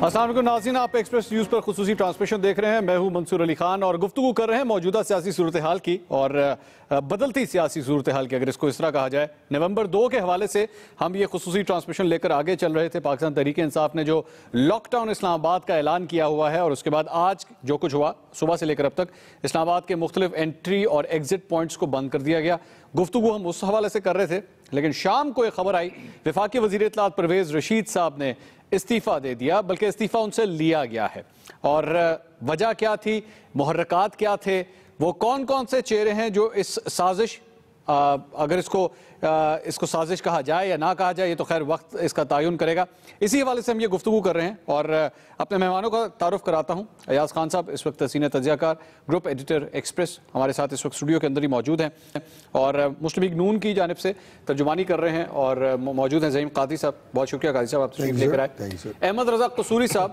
السلام علیکم ناظرین، آپ ایکسپریس نیوز پر خصوصی ٹرانسمیشن دیکھ رہے ہیں۔ میں ہوں منصور علی خان اور گفتگو کر رہے ہیں موجودہ سیاسی صورتحال کی اور بدلتی سیاسی صورتحال کی، اگر اس کو اس طرح کہا جائے۔ نومبر 2 کے حوالے سے ہم یہ خصوصی ٹرانسمیشن لے کر آگے چل رہے تھے۔ پاکستان تحریک انصاف نے جو لاک ڈاؤن اسلام آباد کا اعلان کیا ہوا ہے اور اس کے بعد آج جو کچھ ہوا صبح سے لے کر اب تک، اسلام آباد کے مختلف انٹری اور ایگزٹ پوائنٹس کو بند کر دیا گیا۔ گفتگو ہم اس حوالے سے کر رہے تھے، لیکن شام کو ایک خبر آئی، وفاقی وزیر اطلاعات پرویز رشید صاحب نے استعفیٰ دے دیا، بلکہ استعفیٰ ان سے لیا گیا ہے۔ اور وجہ کیا تھی، محرکات کیا تھے، وہ کون کون سے چہرے ہیں جو اس سازش، اگر اس کو سازش کہا جائے یا نہ کہا جائے، یہ تو خیر وقت اس کا تعین کرے گا۔ اسی حوالے سے ہم یہ گفتگو کر رہے ہیں اور اپنے مہمانوں کا تعارف کراتا ہوں۔ ایاز خان صاحب اس وقت سینئر تجزیہ کار، گروپ ایڈیٹر ایکسپریس، ہمارے ساتھ اس وقت اسٹوڈیو کے اندر ہی موجود ہیں اور مسلم لیگ نون کی جانب سے ترجمانی کر رہے ہیں اور موجود ہیں ظہیم قاضی صاحب۔ بہت شکریہ قاضی صاحب، آپ تشریف لے کر آئے۔ احمد رضا قصوری صاحب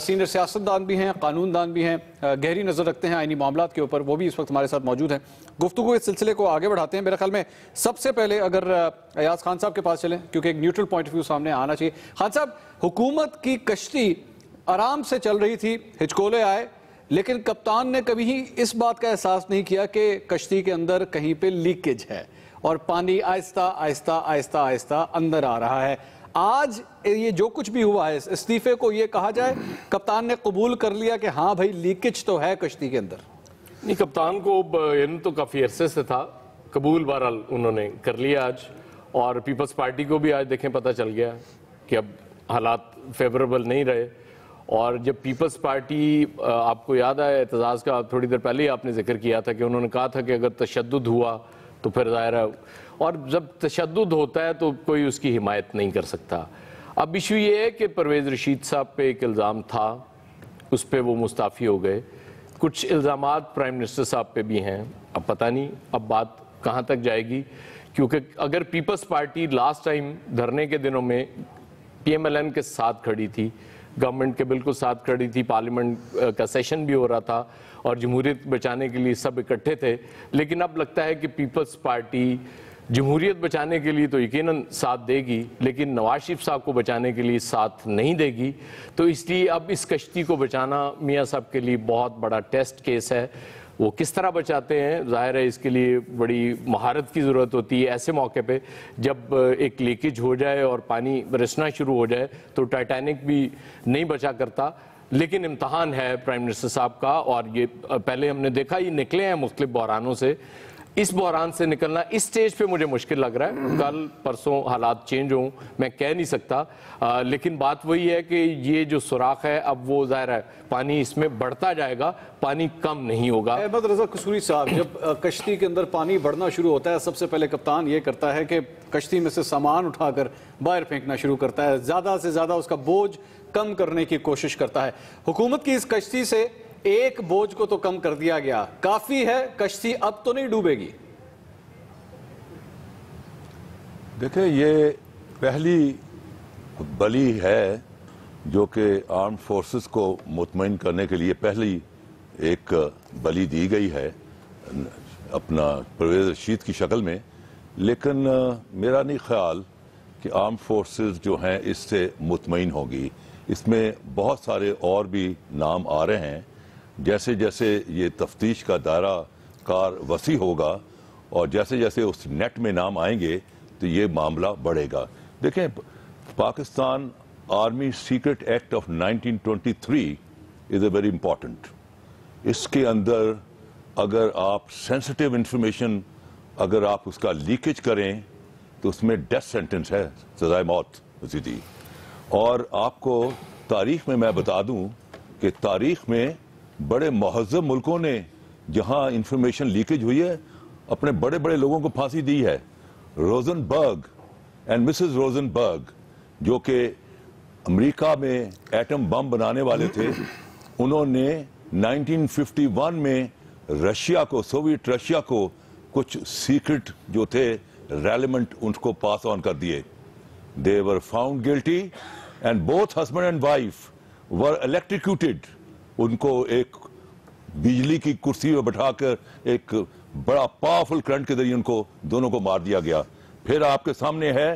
سینئر سیاست دان بھی ہیں، قانون دان بھی ہیں، گہری نظر رکھتے ہیں آئینی معاملات کے اوپر، وہ بھی اس وقت ہمارے ساتھ موجود ہیں۔ گفتگو اس سلسلے کو آگے بڑھاتے ہیں۔ میرے خیال میں سب سے پہلے اگر ایاز خان صاحب کے پاس چلیں، کیونکہ ایک نیوٹرل پوائنٹ آف ویو سامنے آنا چاہیے۔ خان صاحب، حکومت کی کشتی آرام سے چل رہی تھی، ہچکولے آئے، لیکن کپتان نے کبھی ہی اس بات کا احساس نہیں کیا کہ کشتی کے اندر کہیں پہ لیکیج ہے اور پانی آہستہ آہستہ آہستہ آہستہ اندر آ رہا ہے۔ آج یہ جو کچھ بھی ہوا ہے، استعفے کو یہ کہا جائے کپتان نے قبول کر لیا کہ ہاں بھائی لیکیج تو ہے کشتی کے اندر؟ نہیں، کپتان کو علم تو کافی عرصے سے تھا، قبول بہرحال انہوں نے کر لیا آج، اور پیپلز پارٹی کو بھی آج دیکھیں پتہ چل گیا کہ اب حالات فیوریبل نہیں رہے۔ اور جب پیپلز پارٹی، آپ کو یاد ہے اعتزاز کا تھوڑی دیر پہلے ہی آپ نے ذکر کیا تھا کہ انہوں نے کہا تھا کہ اگر تشدد ہوا تو پھر ظاہر ہے، اور جب تشدد ہوتا ہے تو کوئی اس کی حمایت نہیں کر سکتا۔ اب ایشو یہ ہے کہ پرویز رشید صاحب پہ ایک الزام تھا، اس پہ وہ مستعفی ہو گئے۔ کچھ الزامات پرائم منسٹر صاحب پہ بھی ہیں، اب پتہ نہیں اب بات کہاں تک جائے گی، کیونکہ اگر پیپلز پارٹی لاسٹ ٹائم دھرنے کے دنوں میں پی ایم ایل این کے ساتھ کھڑی تھی، گورنمنٹ کے بالکل ساتھ کھڑی تھی، پارلیمنٹ کا سیشن بھی ہو رہا تھا اور جمہوریت بچانے کے لیے سب اکٹھے تھے، لیکن اب لگتا ہے کہ پیپلز پارٹی جمہوریت بچانے کے لیے تو یقیناً ساتھ دے گی، لیکن نواز شریف صاحب کو بچانے کے لیے ساتھ نہیں دے گی۔ تو اس لیے اب اس کشتی کو بچانا میاں صاحب کے لیے بہت بڑا ٹیسٹ کیس ہے۔ وہ کس طرح بچاتے ہیں، ظاہر ہے اس کے لیے بڑی مہارت کی ضرورت ہوتی ہے۔ ایسے موقع پہ جب ایک لیکیج ہو جائے اور پانی برسنا شروع ہو جائے تو ٹائٹینک بھی نہیں بچا کرتا، لیکن امتحان ہے پرائم منسٹر صاحب کا، اور یہ پہلے ہم نے دیکھا یہ نکلے ہیں مختلف بحرانوں سے۔ اس بحران سے نکلنا اس سٹیج پہ مجھے مشکل لگ رہا ہے، کل پرسوں حالات چینج ہوں میں کہہ نہیں سکتا، لیکن بات وہی ہے کہ یہ جو سوراخ ہے اب وہ ظاہر ہے پانی اس میں بڑھتا جائے گا، پانی کم نہیں ہوگا۔ احمد رضا قصوری صاحب، جب کشتی کے اندر پانی بڑھنا شروع ہوتا ہے، سب سے پہلے کپتان یہ کرتا ہے کہ کشتی میں سے سامان اٹھا کر باہر پھینکنا شروع کرتا ہے، زیادہ سے زیادہ اس کا بوجھ کم کرنے کی کوشش کرتا ہے۔ حکومت کی اس کشتی سے ایک بوجھ کو تو کم کر دیا گیا، کافی ہے؟ کشتی اب تو نہیں ڈوبے گی؟ دیکھیں، یہ پہلی بلی ہے جو کہ آرم فورسز کو مطمئن کرنے کے لیے پہلی ایک بلی دی گئی ہے اپنا پرویز رشید کی شکل میں، لیکن میرا نہیں خیال کہ آرم فورسز جو ہیں اس سے مطمئن ہوگی۔ اس میں بہت سارے اور بھی نام آ رہے ہیں، جیسے جیسے یہ تفتیش کا دائرہ کار وسیع ہوگا اور جیسے جیسے اس نیٹ میں نام آئیں گے تو یہ معاملہ بڑھے گا۔ دیکھیں، Pakistan army secret act of 1923 is a very important. اس کے اندر اگر آپ سینسٹیو انفارمیشن اگر آپ اس کا لیکیج کریں تو اس میں ڈیتھ سینٹنس ہے، سزائے موت سیدھی۔ اور آپ کو تاریخ میں میں بتا دوں کہ تاریخ میں بڑے مہذب ملکوں نے جہاں انفارمیشن لیکیج ہوئی ہے اپنے بڑے بڑے لوگوں کو پھانسی دی ہے۔ روزن برگ اینڈ مسز روزن برگ جو کہ امریکہ میں ایٹم بم بنانے والے تھے، انہوں نے 1951 میں رشیا کو، سوویت رشیا کو کچھ سیکرٹ جو تھے ریلیونٹ ان کو پاس آن کر دیے۔ They were found guilty and both husband and wife were electrocuted۔ ان کو ایک بجلی کی کرسی میں بٹھا کر ایک بڑا پاورفل کرنٹ کے ذریعے ان کو دونوں کو مار دیا گیا۔ پھر آپ کے سامنے ہے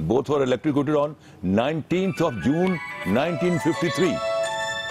both were electrocuted on 19th of June 1953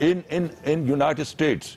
in United States,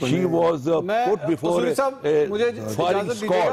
she was put before a firing squad।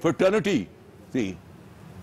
fraternity, see,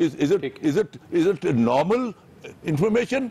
is it normal information?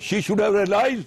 she should have realized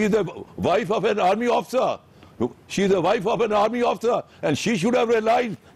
is the wife of an army officer. She is the wife of an army officer, and she should have realized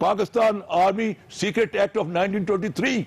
Pakistan Army Secret Act of 1923.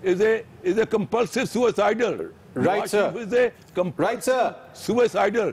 is a compulsive suicidal, right sir, is a compulsive suicidal।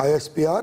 ISPR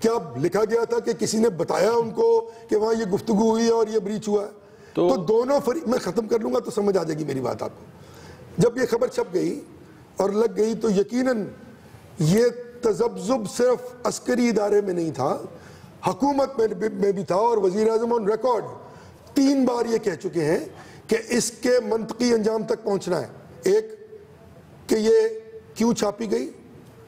کیا لکھا گیا تھا کہ کسی نے بتایا ان کو کہ وہاں یہ گفتگو ہوئی ہے اور یہ بریچ ہوا ہے؟ تو دونوں میں ختم کر لوں گا تو سمجھ آ جائے گی میری بات آپ کو. جب یہ خبر چھپ گئی اور لگ گئی تو یقیناً یہ تذبذب صرف عسکری ادارے میں نہیں تھا, حکومت میں بھی تھا, اور وزیر اعظم آن ریکارڈ 3 بار یہ کہہ چکے ہیں کہ اس کے منطقی انجام تک پہنچنا ہے. ایک کہ یہ کیوں چھاپی گئی,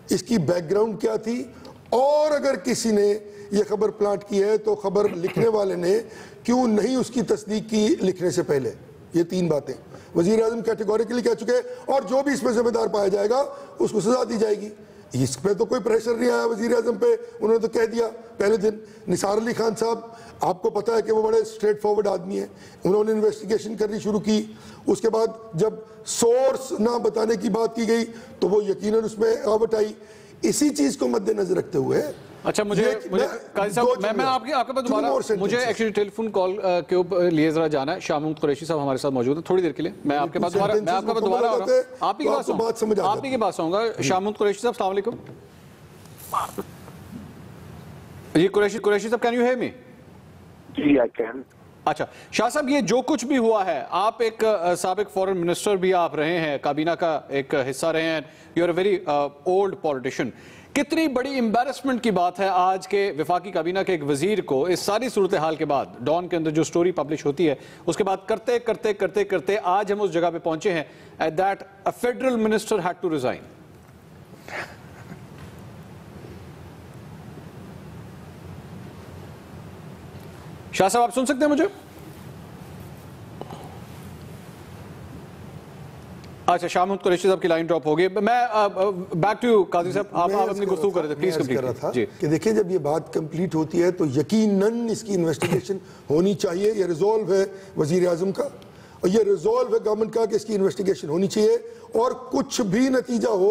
اس کی بیک گراؤنڈ کیا تھی, اور اگر کسی نے یہ خبر پلانٹ کی ہے تو خبر لکھنے والے نے کیوں نہیں اس کی تصدیق کی لکھنے سے پہلے. یہ 3 باتیں وزیر اعظم کیٹیگوریکلی کہہ چکے, اور جو بھی اس میں ذمہ دار پایا جائے گا اس کو سزا دی جائے گی. اس پہ تو کوئی پریشر نہیں آیا وزیر اعظم پہ, انہوں نے تو کہہ دیا پہلے دن. نثار علی خان صاحب آپ کو پتا ہے کہ وہ بڑے اسٹریٹ فارورڈ آدمی ہیں, انہوں نے انویسٹیگیشن کرنی شروع کی. اس کے بعد جب سورس نہ بتانے کی بات کی گئی تو وہ یقیناً اس میں آوٹ آئی. اسی چیز کو مد نظر رکھتے ہوئے اچھا میں آپ کے پاس دوبارہ مجھے ایکچولی ٹیلی فون کال کے لیے ذرا جانا ہے. شاہ محمود قریشی صاحب ہمارے ساتھ موجود ہیں تھوڑی دیر کے لیے. میں آپ کے پاس دوبارہ آپ ہی کے پاس آؤں گا. شاہ محمود قریشی صاحب السلام علیکم. جی قریشی صاحب, کین یو ہیئر می؟ جی آئی کین. اچھا شاہ صاحب, یہ جو کچھ بھی ہوا ہے, آپ ایک سابق فورن منسٹر بھی آپ رہے ہیں, کابینہ کا ایک حصہ رہے ہیں, you are a very old politician. کتنی بڑی امبیرسمنٹ کی بات ہے آج کے وفاقی کابینہ کے ایک وزیر کو اس ساری صورتحال کے بعد, ڈان کے اندر جو سٹوری پبلش ہوتی ہے اس کے بعد کرتے آج ہم اس جگہ پہ پہنچے ہیں that a federal minister had to resign. شاہ صاحب آپ سن سکتے ہیں مجھے؟ اچھا شاہ محمود قریشی صاحب کی لائن ڈراپ ہو گئی. میں بیک ٹو قاضی صاحب, آپ اپنی گفتگو کر رہے تھے, پلیز کمپلیٹ. کہ دیکھیں جب یہ بات کمپلیٹ ہوتی ہے تو یقیناً اس کی انویسٹیگیشن ہونی چاہیے. یہ ریزولو ہے وزیر اعظم کا, اور یہ ریزولو ہے گورنمنٹ کا کہ اس کی انویسٹیگیشن ہونی چاہیے, اور کچھ بھی نتیجہ ہو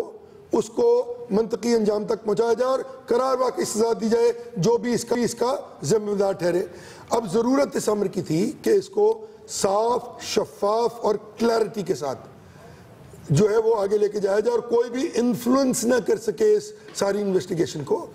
اس کو منطقی انجام تک پہنچایا جائے اور قرار واقعی سزا دی جائے جو بھی اس کا ذمہ دار ٹھہرے. اب ضرورت اس امر کی تھی کہ اس کو صاف, شفاف اور کلیئرٹی کے ساتھ جو ہے وہ آگے لے کے جایا جائے, اور کوئی بھی انفلوئنس نہ کر سکے اس ساری انویسٹیگیشن کو.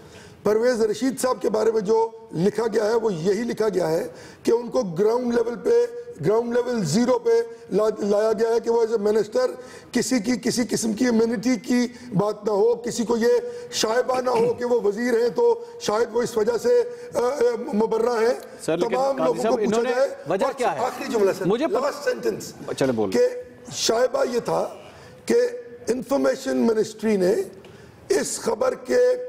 پرویز رشید صاحب کے بارے میں جو لکھا گیا ہے وہ یہی لکھا گیا ہے کہ ان کو گراؤنڈ لیول 0 پہ لایا گیا ہے کہ وہ ایز اے منسٹر کسی قسم کی امیونٹی کی بات نہ ہو, کسی کو یہ شائبہ نہ ہو کہ وہ وزیر ہیں تو شاید وہ اس وجہ سے مبرہ ہیں. تمام لوگوں کو پوچھا جائے. وجہ کیا ہے؟ آخری جملہ لاسٹ سینٹنس کہ شائبہ یہ تھا کہ انفارمیشن منسٹری نے اس خبر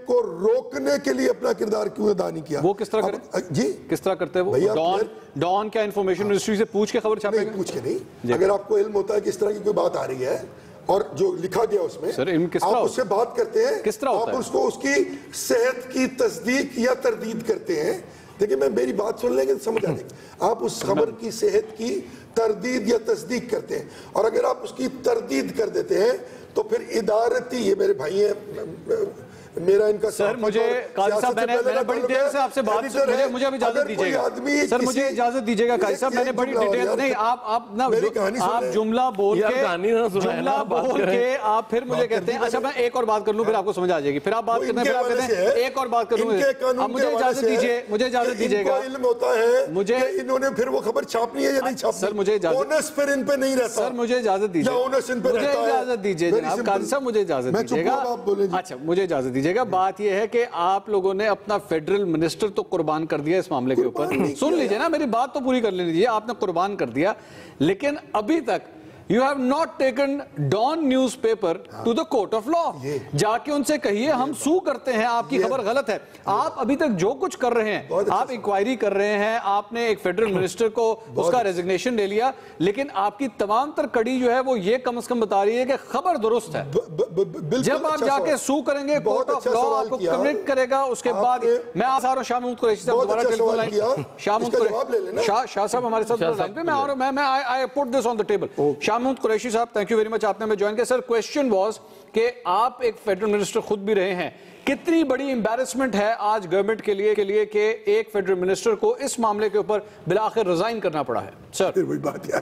کو روکنے کے لیے اپنا کردار کیوں ادا نہیں کیا. وہ کس طرح کرے؟ جی کس طرح کرتے ہیں وہ؟ ڈان کیا انفارمیشن منسٹری سے پوچھ کے خبر چھاپے گا؟ نہیں, پوچھ کے نہیں. اگر آپ کو علم ہوتا ہے کہ اس طرح کی کوئی بات آ رہی ہے اور جو لکھا گیا اس میں, آپ اس سے بات کرتے ہیں, آپ اس کو اس کی صحت کی تصدیق یا تردید کرتے ہیں. دیکھیں میں میری بات سن لیں گے سمجھ آ جائے گی. آپ اس خبر کی صحت کی تردید یا تصدیق کرتے ہیں, اور اگر آپ اس کی تردید کر دیتے ہیں تو پھر ادارتی, یہ میرے بھائی ہیں, میرا ان کا سر مجھے قاضی صاحب میں نے بڑی دیر سے آپ سے بات سن, مجھے اب اجازت دیجیے گا سر, مجھے اجازت دیجیے گا قاضی صاحب, میں نے بڑی ڈیٹیل نہیں, آپ جملہ بول کے آپ پھر مجھے کہتے ہیں. اچھا میں ایک اور بات کر لوں پھر آپ کو سمجھ آ جائے گی, پھر آپ بات کرتے ہیں, پھر آپ کہتے ہیں ایک اور بات کر لوں. اب مجھے اجازت دیجیے گا, علم ہوتا ہے مجھے انہوں نے پھر وہ خبر چھاپنی ہے یا نہیں چھاپنی. سر مجھے اجازت پھر ان پہ نہیں رہتا. سر مجھے اجازت دیجیے جناب قاضی صاحب, مجھے اجازت دیجیے گا. اچھا مجھے اجازت دیجیے گا. بات یہ ہے کہ آپ لوگوں نے اپنا فیڈرل منسٹر تو قربان کر دیا اس معاملے کے اوپر. سن لیجئے نا, میری بات تو پوری کر لیجئے. آپ نے قربان کر دیا, لیکن ابھی تک You have not taken Dawn newspaper to the court of law. جا کے ان سے کہیے ہم سو کرتے ہیں, آپ کی خبر غلط ہے. آپ ابھی تک جو کچھ کر رہے ہیں, آپ انکوائری کر رہے ہیں, آپ نے ایک فیڈرل منسٹر کو اس کا ریزگنیشن لے لیا, لیکن آپ کی تمام تر کڑی جو ہے وہ یہ کم از کم بتا رہی ہے کہ خبر درست ہے. جب آپ جا کے سو کریں گے کورٹ آف لا آپ کو کمیٹ کرے گا, اس کے بعد میں آ رہا ہوں شاہ محمود قریشی صاحب دوبارہ ٹیلی فون لائن. شاہ صاحب ہمارے ساتھ لائن پہ, میں آ رہا ہوں, I put this on the table. Shah Mahmood Qureshi صاحب تھینک یو ویری مچ, آپ نے ہمیں جوائن کیا. سر کویسچن واز کہ آپ ایک فیڈرل منسٹر خود بھی رہے ہیں, کتنی بڑی امبیرسمنٹ ہے آج گورنمنٹ کے لیے کہ ایک فیڈرل منسٹر کو اس معاملے کے اوپر بالآخر ریزائن کرنا پڑا ہے. سر وہی بات یار,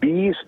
20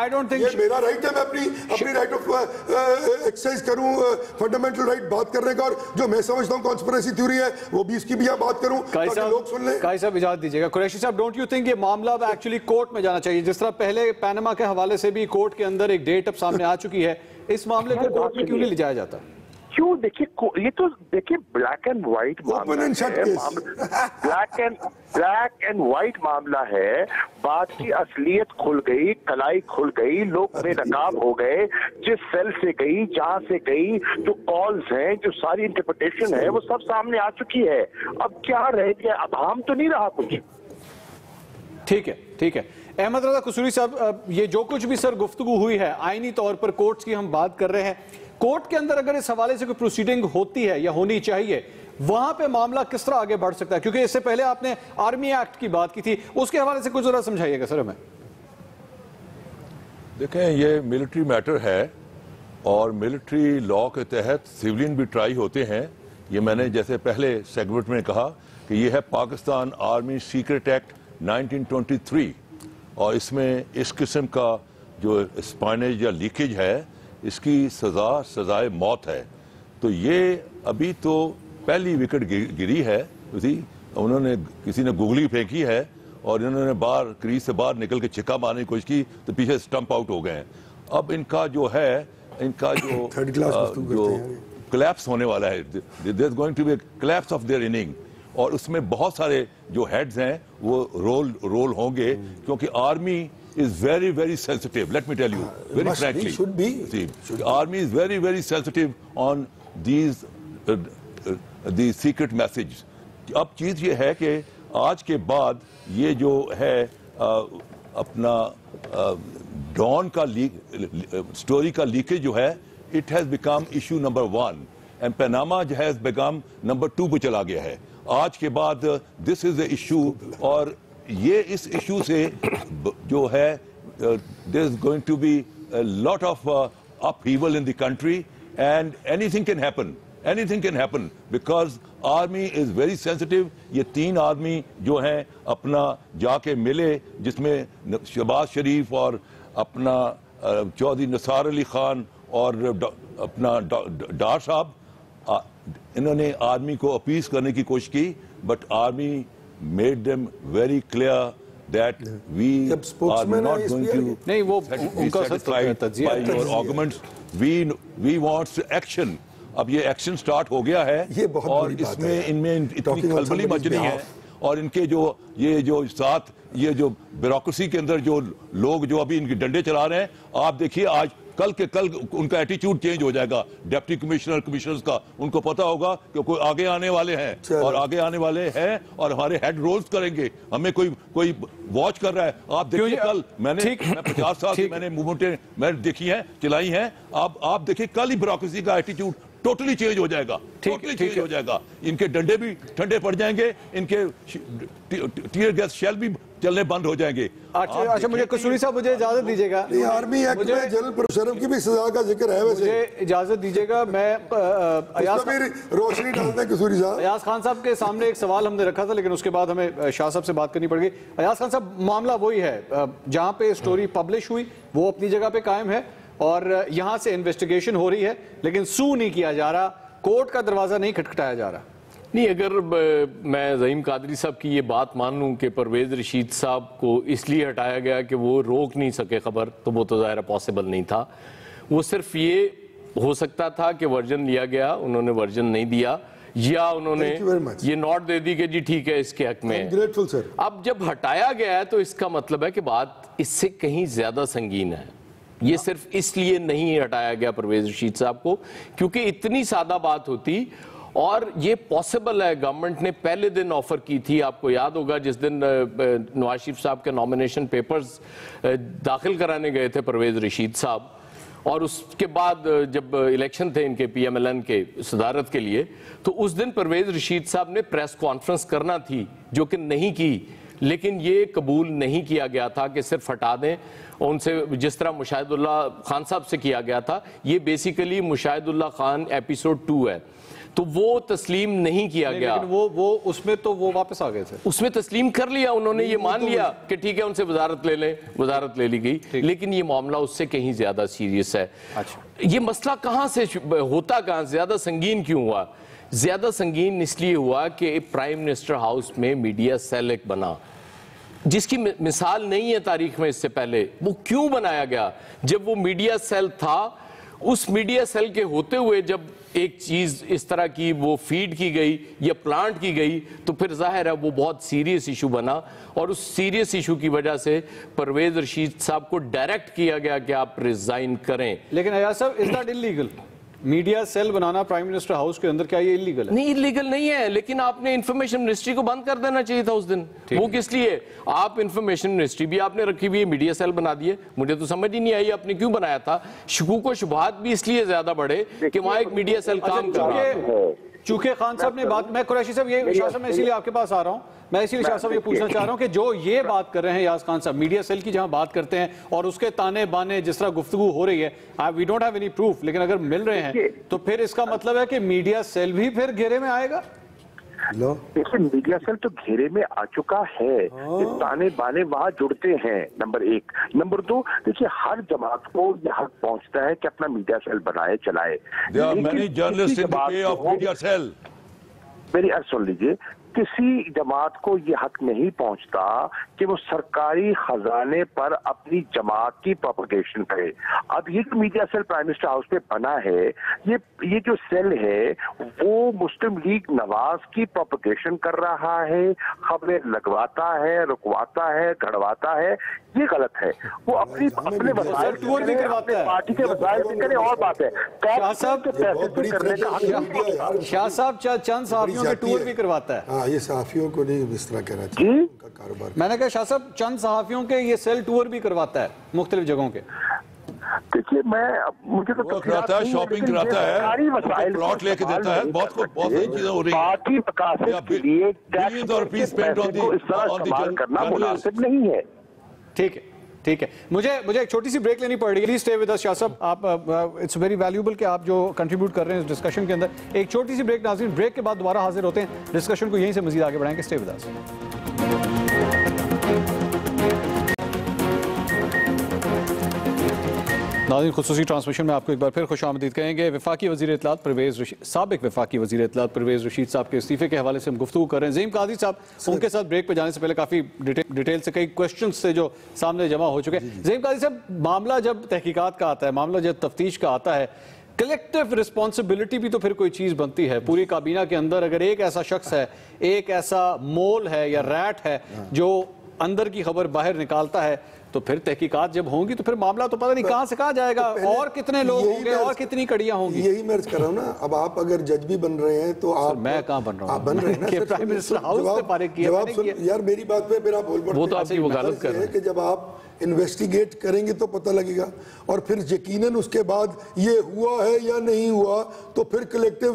I don't don't think یہ میرا رائٹ ہے, میں اپنی رائٹ آف ایکسرسائز کروں, فنڈامنٹل رائٹ بات کرنے کا, اور جو میں سمجھتا ہوں کانسپریسی تھیوری ہے وہ بھی اس کی بھی یہاں بات کروں تاکہ لوگ سن لیں. قاضی صاحب اجازت دیجیے گا. قریشی صاحب, ڈونٹ یو تھنک یہ معاملہ اب ایکچولی کورٹ میں جانا چاہیے؟ جس طرح پہلے پینما کے حوالے سے بھی کورٹ کے اندر ایک ڈیٹ اب سامنے آ چکی ہے, اس معاملے کو کورٹ میں کیوں نہیں لے جایا جاتا؟ کیوں؟ دیکھیے یہ تو دیکھیے بلیک اینڈ وائٹ معاملہ ہے, بلیک اینڈ وائٹ معاملہ ہے. بات کی اصلیت کھل گئی, کلائی کھل گئی, لوگ بے نقاب ہو گئے. جس سیل سے گئی, جہاں سے گئی, جو کالز ہیں, جو ساری انٹرپریٹیشن ہے وہ سب سامنے آ چکی ہے. اب کیا رہ گیا؟ اب ہم تو نہیں رہا کچھ. ٹھیک ہے, ٹھیک ہے. احمد رضا قصوری صاحب, یہ جو کچھ بھی سر گفتگو ہوئی ہے آئینی طور پر کورٹس کی ہم بات کر رہے ہیں, کورٹ کے اندر اگر اس حوالے سے کوئی پروسیڈنگ ہوتی ہے یا ہونی چاہیے, وہاں پہ معاملہ کس طرح آگے بڑھ سکتا ہے؟ کیونکہ اس سے پہلے آپ نے آرمی ایکٹ کی بات کی تھی, اس کے حوالے سے کچھ ذرا سمجھائیے گا سر ہمیں. دیکھیں, یہ ملٹری میٹر ہے اور ملٹری لا کے تحت سیولین بھی ٹرائی ہوتے ہیں. یہ میں نے جیسے پہلے سیگمنٹ میں کہا کہ یہ ہے پاکستان آرمی سیکرٹ ایکٹ 1923, اور اس میں اس قسم کا جو اسپائنیج یا لیکیج ہے اس کی سزائے موت ہے. تو یہ ابھی تو پہلی وکٹ گری ہے, انہوں نے کسی نے گوگلی پھینکی ہے اور انہوں نے باہر کریز سے باہر نکل کے چھکا مارنے کی کوشش کی تو پیچھے سٹمپ آؤٹ ہو گئے ہیں. اب ان کا جو ہے, ان کا جو کلیپس ہونے والا ہے, there is going to be a collapse of their inning, اور اس میں بہت سارے جو ہیڈز ہیں وہ رول ہوں گے, کیونکہ army is very, very sensitive. Let me tell you, very frankly. Should be. See, army is very, very sensitive on these secret messages. اب چیز یہ ہے کہ آج کے بعد یہ جو ہے اپنا ڈان کا سٹوری کا لیکیج جو ہے, it has become issue number 1 and Panama has become number 2 پہ چلا گیا ہے. آج کے بعد this is the issue, اور یہ اس ایشو سے جو ہے there is going to be a lot of upheaval in the country and anything can happen because army is very sensitive. یہ 3 آدمی جو ہیں اپنا جا کے ملے, جس میں شہباز شریف اور اپنا چودھری نثار علی خان اور اپنا ڈار صاحب, انہوں نے آرمی کو اپیز کرنے کی کوشش کی, but army made them very clear that we are not going to be satisfied by your arguments. We want action. اب یہ ایکشن سٹارٹ ہو گیا ہے, اور اس میں ان میں اتنی کھلبلی مچ رہی ہے, اور ان کے جو یہ جو ساتھ یہ جو بیوروکریسی کے اندر جو لوگ جو ابھی ان کے ڈنڈے چلا رہے ہیں, آپ دیکھیے آج کل کے کل ان کا ایٹیچیوڈ چینج ہو جائے گا. ڈپٹی کمشنرز کا ان کو پتا ہوگا کہ کوئی آگے آنے والے ہیں, اور آگے آنے والے ہیں اور ہمارے ہیڈ رولز کریں گے, ہمیں کوئی واچ کر رہا ہے. آپ دیکھیے کل میں نے 50 سال سے میں نے موومنٹیں میں دیکھی ہیں, چلائی ہیں, آپ دیکھیے کل ہی بیوروکریسی کا ایٹیچیوڈ ٹوٹلی چینج ہو جائے گا, ٹوٹلی چینج ہو جائے گا. ان کے ڈنڈے بھی ٹھنڈے پڑ جائیں گے, ان کے ٹیئر گیس شیل بھی چلنے بند ہو جائیں گے. اچھا مجھے قصوری صاحب مجھے اجازت دیجیے گا, آرمی ایکٹ میں جنرل پروشرف کی بھی سزا کا ذکر ہے, ویسے مجھے اجازت دیجیے گا. میں روشنی ڈالتے ہیں قصوری صاحب. ایاز خان صاحب کے سامنے ایک سوال ہم نے رکھا تھا, لیکن اس کے بعد ہمیں شاہ صاحب سے بات کرنی پڑ گئی. ایاز خان صاحب, معاملہ وہی ہے جہاں پہ سٹوری پبلش ہوئی وہ اپنی جگہ پہ قائم ہے, اور یہاں سے انویسٹیگیشن ہو رہی ہے, لیکن سو نہیں کیا جا رہا, کورٹ کا دروازہ نہیں کھٹکھٹایا جا رہا. نہیں, اگر میں زعیم قادری صاحب کی یہ بات مان لوں کہ پرویز رشید صاحب کو اس لیے ہٹایا گیا کہ وہ روک نہیں سکے خبر, تو وہ تو ظاہر پاسبل نہیں تھا. وہ صرف یہ ہو سکتا تھا کہ ورژن لیا گیا, انہوں نے ورژن نہیں دیا, یا انہوں نے یہ نوٹ دے دی کہ جی ٹھیک ہے اس کے حق میں. اب جب ہٹایا گیا ہے تو اس کا مطلب ہے کہ بات اس سے کہیں زیادہ سنگین ہے. یہ صرف اس لیے نہیں ہٹایا گیا پرویز رشید صاحب کو کیونکہ اتنی سادہ بات ہوتی, اور یہ پاسبل ہے. گورنمنٹ نے پہلے دن آفر کی تھی, آپ کو یاد ہوگا جس دن نواز شریف صاحب کے نامینیشن پیپرز داخل کرانے گئے تھے پرویز رشید صاحب, اور اس کے بعد جب الیکشن تھے ان کے پی ایم ایل این کے صدارت کے لیے, تو اس دن پرویز رشید صاحب نے پریس کانفرنس کرنا تھی, جو کہ نہیں کی. لیکن یہ قبول نہیں کیا گیا تھا کہ صرف ہٹا دیں ان سے, جس طرح مشاہد اللہ خان صاحب سے کیا گیا تھا. یہ بیسیکلی مشاہد اللہ خان ایپیسوڈ 2 ہے. تو وہ تسلیم نہیں کیا گیا. لیکن وہ اس میں تو وہ واپس آ گئے تھے, اس میں تسلیم کر لیا انہوں نے, یہ مان لیا کہ ٹھیک ہے ان سے وزارت لے لیں, وزارت لے لی گئی. لیکن یہ معاملہ اس سے کہیں زیادہ سیریس ہے. یہ مسئلہ کہاں سے ہوتا, کہاں زیادہ سنگین کیوں ہوا؟ زیادہ سنگین اس لیے ہوا کہ پرائم منسٹر ہاؤس میں میڈیا سیل ایک بنا, جس کی مثال نہیں ہے تاریخ میں اس سے پہلے. وہ کیوں بنایا گیا؟ جب وہ میڈیا سیل تھا, اس میڈیا سیل کے ہوتے ہوئے جب ایک چیز اس طرح کی وہ فیڈ کی گئی یا پلانٹ کی گئی, تو پھر ظاہر ہے وہ بہت سیریس ایشو بنا, اور اس سیریس ایشو کی وجہ سے پرویز رشید صاحب کو ڈائریکٹ کیا گیا کہ آپ ریزائن کریں. لیکن ایاز صاحب, is that illegal? Media cell بنانا پرائم منسٹر ہاؤس کے اندر, کیا یہ انلیگل ہے؟ نہیں, انلیگل نہیں ہے, لیکن آپ نے انفارمیشن منسٹری کو بند کر دینا چاہیے تھا اس دن. وہ کس لیے؟ آپ انفارمیشن منسٹری بھی آپ نے رکھی ہوئی ہے, میڈیا سیل بنا دیے. مجھے تو سمجھ ہی نہیں آئی آپ نے کیوں بنایا تھا. شکوک و شبہات بھی اس لیے زیادہ بڑھے کہ وہاں ایک میڈیا سیل کام کر رہا ہے. چونکہ خان صاحب نے بات, میں قریشی صاحب یہ شاہ صاحب میں اسی لیے آپ کے پاس آ رہا ہوں, میں اسی لیے شاہ صاحب یہ پوچھنا چاہ رہا ہوں کہ جو یہ بات کر رہے ہیں یاز خان صاحب, میڈیا سیل کی جہاں بات کرتے ہیں اور اس کے تانے بانے جس طرح گفتگو ہو رہی ہے, we don't have any proof, لیکن اگر مل رہے ہیں تو پھر اس کا مطلب ہے کہ میڈیا سیل بھی پھر گھیرے میں آئے گا. دیکھیں, میڈیا سیل تو گھیرے میں آ چکا ہے, تانے بانے وہاں جڑتے ہیں, نمبر ایک. نمبر دو, دیکھیے ہر جماعت کو یہ حق پہنچتا ہے کہ اپنا میڈیا سیل بنائے, چلائے. میری عرض سن لیجیے, کسی جماعت کو یہ حق نہیں پہنچتا کہ وہ سرکاری خزانے پر اپنی جماعت کی پروپیگیشن کرے. اب یہ جو media cell prime minister house پہ بنا ہے, یہ جو سیل ہے وہ مسلم لیگ نواز کی پروپیگیشن کر رہا ہے, خبریں لگواتا ہے, رکواتا ہے, گھڑواتا ہے. یہ غلط ہے. وہ اپنے وسائل پارٹی کے وسائل سے کرے, اور بات ہے. شاہ صاحب چند صحافیوں کے ٹور بھی کرواتا ہے. یہ صحافیوں کو نہیں اس طرح کہنا چاہیے, ان کا کاروبار. میں نے کہا شاہ صاحب چند صحافیوں کے یہ سیل ٹور بھی کرواتا ہے مختلف جگہوں کے. دیکھیے, مجھے تو کراتا ہے, شاپنگ کراتا ہے, پلاٹ لے کے دیتا ہے, بہت سی چیزیں ہو رہی ہیں. پارٹی مقاصد کے لیے ٹیکس کو اس طرح استعمال کرنا مناسب نہیں ہے. ٹھیک ہے, ٹھیک ہے. مجھے ایک چھوٹی سی بریک لینی پڑ رہی ہے. پلیز اسٹے ود اس شاہ صاحب. آپ اٹس ویری ویلیوبل کہ آپ جو کنٹریبیوٹ کر رہے ہیں اس ڈسکشن کے اندر. ایک چھوٹی سی بریک ناظرین, بریک کے بعد دوبارہ حاضر ہوتے ہیں, ڈسکشن کو یہیں سے مزید آگے بڑھائیں گے. Stay with us. ناظرین, خصوصی ٹرانسمیشن میں آپ کو ایک بار پھر خوش آمدید کہیں گے. وفاقی وزیر اطلاعات سابق وفاقی وزیر اطلاعات پرویز رشید صاحب کے استعفے کے حوالے سے ہم گفتگو کر رہے ہیں. زعیم قاضی صاحب, ان کے ساتھ بریک پہ جانے سے پہلے کافی ڈیٹیل سے کئی کوسچنز تھے جو سامنے جمع ہو چکے ہیں. زعیم قاضی صاحب, معاملہ جب تحقیقات کا آتا ہے, معاملہ جب تفتیش کا آتا ہے, کلیکٹیو رسپانسبلٹی بھی تو پھر کوئی چیز بنتی ہے. پوری کابینہ کے اندر اگر ایک ایسا شخص ہے, ایک ایسا مول ہے یا ریٹ ہے جو اندر کی خبر باہر نکالتا ہے, تو پھر تحقیقات جب ہوں گی تو پھر معاملہ تو پتہ نہیں کہاں سے کہاں جائے گا, اور کتنے لوگ ہوں گے, اور کتنی کڑیاں ہوں گی. یہی میں عرض کر رہا ہوں نا. اب آپ اگر جج بھی بن رہے ہیں تو آپ, میں کہاں بن رہا ہوں, آپ بن رہے ہیں نا کہ پرائم منسٹر ہاؤس سے فارغ کیا. یار میری بات پہ پھر آپ بول پڑتے ہیں. وہ تو آپ کی وکالت کر رہے ہیں کہ جب آپ انویسٹیگیٹ کریں گے تو پتہ لگے گا, اور پھر یقیناً اس کے بعد یہ ہوا ہے یا نہیں ہوا تو پھر کلیکٹیو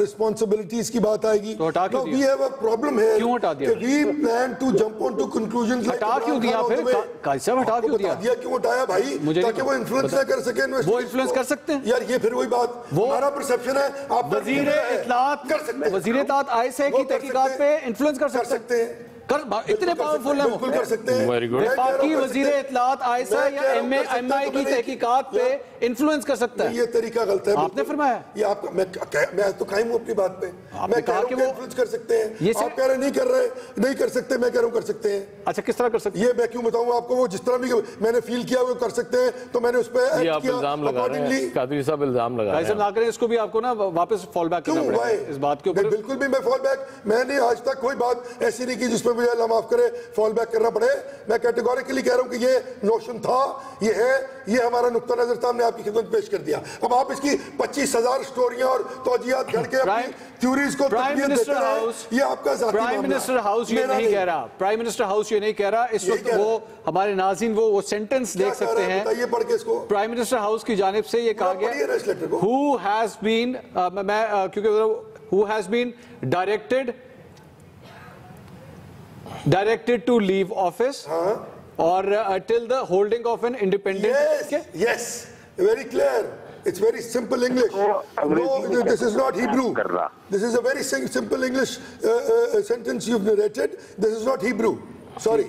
رسپانسبلٹیز کی بات آئے گی. تو وی ہیو اے پرابلم ہے کیوں ہٹا دیا, کہ we plan to jump on to conclusions. ہٹا کیوں دیا پھر, قاضی صاحب ہٹا کیوں دیا؟ کیوں ہٹایا بھائی؟ تاکہ وہ انفلوئنس نہ کر سکے. وہ انفلوئنس کر سکتے ہیں یار, یہ پھر وہی بات, ہمارا پرسپشن ہے. آپ وزیر اطلاعات کر سکتے ہیں, وزیر اطلاعات آئیسا کی تحقیقات پہ انفلوئنس کر سکتے ہیں. اتنے پاورفل ہیں وہ. بالکل کر سکتے ہیں. وفاقی وزیر اطلاعات آئیسا یا ایم آئی کی تحقیقات پہ انفلوئنس کر سکتا ہے. یہ طریقہ غلط ہے. آپ نے فرمایا, یہ آپ کا, میں تو قائم ہوں اپنی بات پہ. میں کہہ رہا ہوں کہ انفلوئنس کر سکتے ہیں. آپ کہہ رہے نہیں کر رہے, نہیں کر سکتے, میں کہہ رہا ہوں کر سکتے ہیں. اچھا, کس طرح کر سکتے ہیں یہ میں کیوں بتاؤں آپ کو. وہ جس طرح بھی میں نے فیل کیا وہ کر سکتے ہیں, تو میں نے اس پہ ایکٹ کیا. قادری صاحب الزام لگا رہے ہیں. نہ کریں اس کو بھی, آپ کو نا واپس فال بیک کرنا پڑے گا اس بات کے اوپر. بالکل بھی میں فال بیک, میں نے آج تک کوئی بات ایسی نہیں کی جس پہ مجھے اللہ معاف کرے فال بیک کرنا پڑے. میں کیٹیگوریکلی کہہ رہا ہوں کہ یہ نوشن تھا, یہ ہے, یہ ہمارا نقطہ نظر تھا, ہم نے آپ کی خدمت پیش کر دیا. اب آپ اس کی 25,000 سٹوریاں اور توجیہات گھڑ کے اپنی تھیوریز کو تقویت دیتے ہیں. یہ آپ کا ذاتی معاملہ. پرائم منسٹر ہاؤس یہ نہیں کہہ رہا, پرائم منسٹر ہاؤس یہ نہیں کہہ رہا. اس وقت وہ ہمارے ناظرین وہ سینٹنس دیکھ سکتے ہیں. پڑھ کے اس کو پرائم منسٹر ہاؤس کی جانب سے یہ کہا گیا, who has been, میں کیونکہ who has been directed to leave office or till the holding of an independent. Yes, very clear. It's very simple English. No, this is not Hebrew. This is a very simple English sentence you've narrated. This is not Hebrew. Sorry.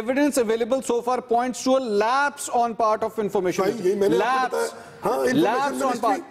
Evidence available so far points to a lapse on part of information. Lapse on part.